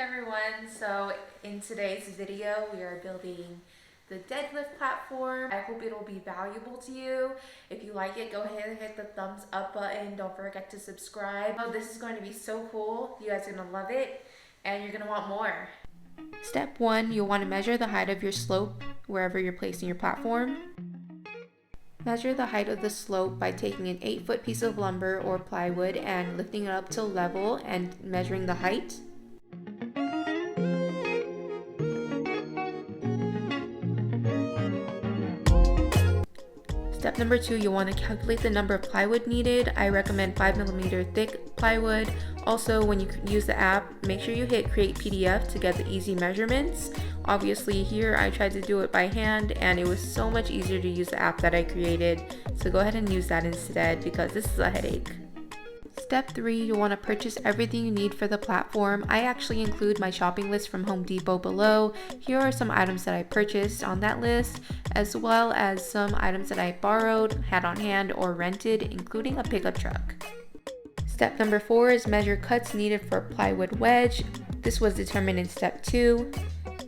Hey everyone, so in today's video we are building the deadlift platform. I hope it'll be valuable to you. If you like it, go ahead and hit the thumbs up button. Don't forget to subscribe. Oh, this is going to be so cool. You guys are going to love it and you're going to want more. Step 1, you'll want to measure the height of your slope wherever you're placing your platform. Measure the height of the slope by taking an 8-foot piece of lumber or plywood and lifting it up to level and measuring the height. Step number 2, you'll want to calculate the number of plywood needed. I recommend 5mm thick plywood. Also, when you use the app, make sure you hit create PDF to get the easy measurements. Obviously here I tried to do it by hand and it was so much easier to use the app that I created. So go ahead and use that instead because this is a headache. Step 3, you'll want to purchase everything you need for the platform. I actually include my shopping list from Home Depot below. Here are some items that I purchased on that list, as well as some items that I borrowed, had on hand, or rented, including a pickup truck. Step number 4 is measure cuts needed for plywood wedge. This was determined in step 2.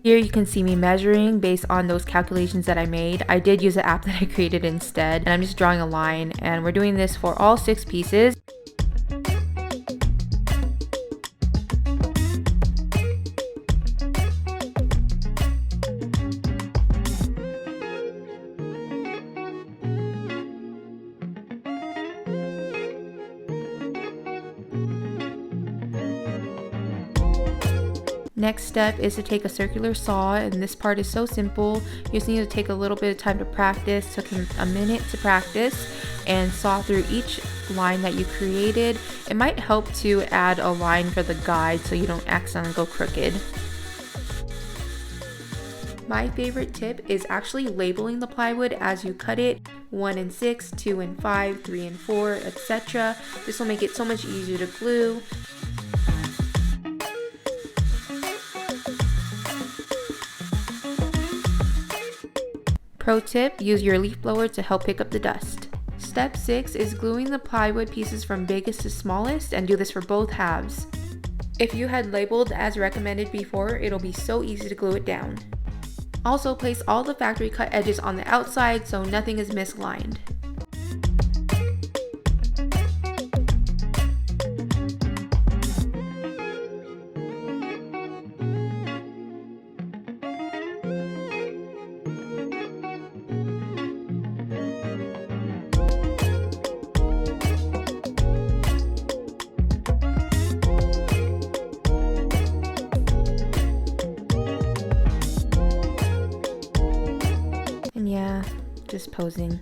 Here you can see me measuring based on those calculations that I made. I did use the app that I created instead, and I'm just drawing a line, and we're doing this for all 6 pieces. Next step is to take a circular saw, and this part is so simple. You just need to take a little bit of time to practice. Took a minute to practice and saw through each line that you created. It might help to add a line for the guide so you don't accidentally go crooked. My favorite tip is actually labeling the plywood as you cut it, 1 and 6, 2 and 5, 3 and 4, etc. This will make it so much easier to glue. Pro tip, use your leaf blower to help pick up the dust. Step 6 is gluing the plywood pieces from biggest to smallest, and do this for both halves. If you had labeled as recommended before, it'll be so easy to glue it down. Also, place all the factory cut edges on the outside so nothing is misaligned. Yeah, just posing.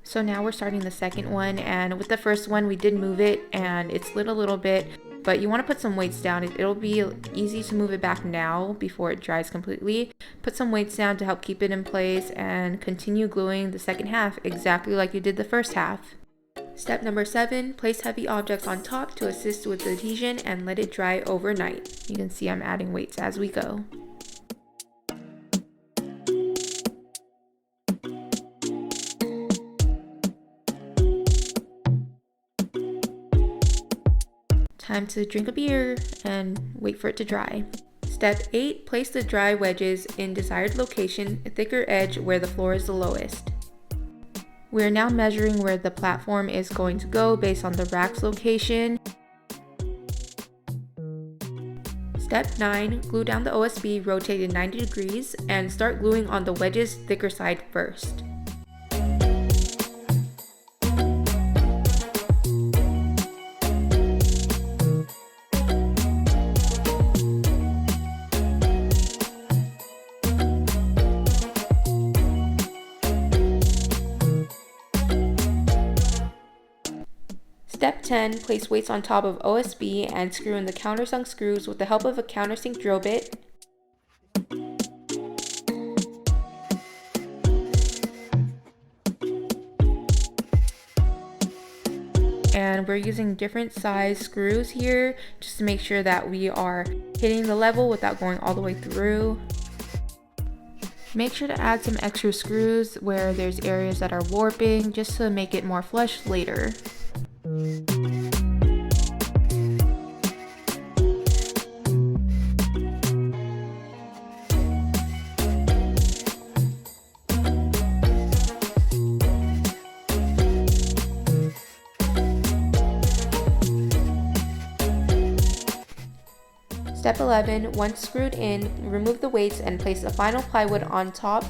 So now we're starting the second one, and with the first one we did move it and it slid a little bit, but you want to put some weights down. It'll be easy to move it back now before it dries completely. Put some weights down to help keep it in place and continue gluing the second half exactly like you did the first half. Step number 7, place heavy objects on top to assist with adhesion and let it dry overnight. You can see I'm adding weights as we go. Time to drink a beer and wait for it to dry. Step 8, place the dry wedges in desired location, a thicker edge where the floor is the lowest. We are now measuring where the platform is going to go based on the rack's location. Step 9, glue down the OSB rotated 90 degrees and start gluing on the wedge's thicker side first. Step 10, place weights on top of OSB and screw in the countersunk screws with the help of a countersink drill bit. and we're using different size screws here just to make sure that we are hitting the level without going all the way through. Make sure to add some extra screws where there's areas that are warping just to make it more flush later. Step 11, once screwed in, remove the weights and place the final plywood on top.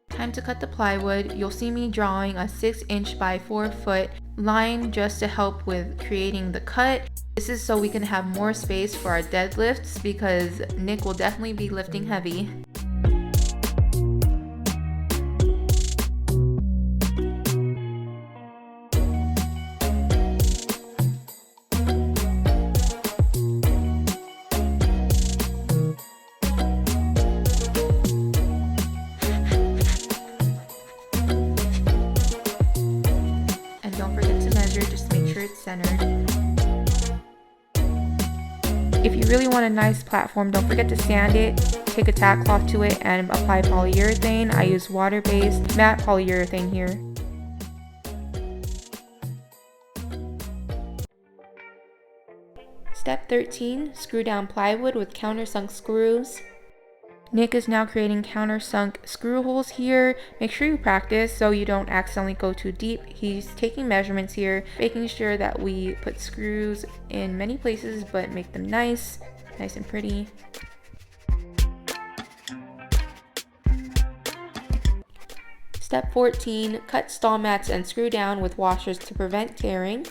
Time to cut the plywood. You'll see me drawing a 6" by 4" line just to help with creating the cut. This is so we can have more space for our deadlifts because Nick will definitely be lifting heavy. Just make sure it's centered. If you really want a nice platform, don't forget to sand it. Take a tack cloth to it and apply polyurethane. I use water-based matte polyurethane here. Step 13, screw down plywood with countersunk screws. Nick is now creating countersunk screw holes here. Make sure you practice so you don't accidentally go too deep. He's taking measurements here, making sure that we put screws in many places but make them nice and pretty. Step 14, cut stall mats and screw down with washers to prevent tearing.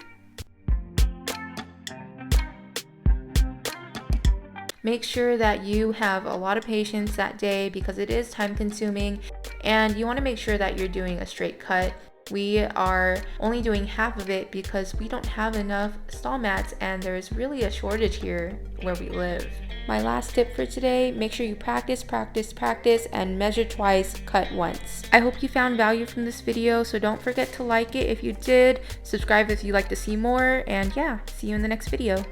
Make sure that you have a lot of patience that day because it is time consuming and you want to make sure that you're doing a straight cut. We are only doing half of it because we don't have enough stall mats and there's really a shortage here where we live. My last tip for today, make sure you practice and measure twice, cut once. I hope you found value from this video, so don't forget to like it if you did, subscribe if you'd like to see more, and yeah, see you in the next video.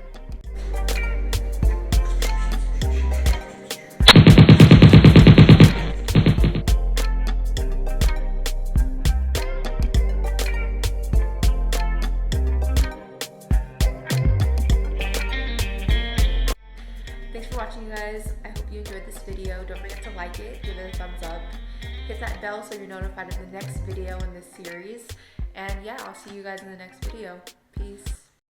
Thanks for watching, you guys. I hope you enjoyed this video. Don't forget to like it, give it a thumbs up, hit that bell so you're notified of the next video in this series. And yeah, I'll see you guys in the next video. Peace.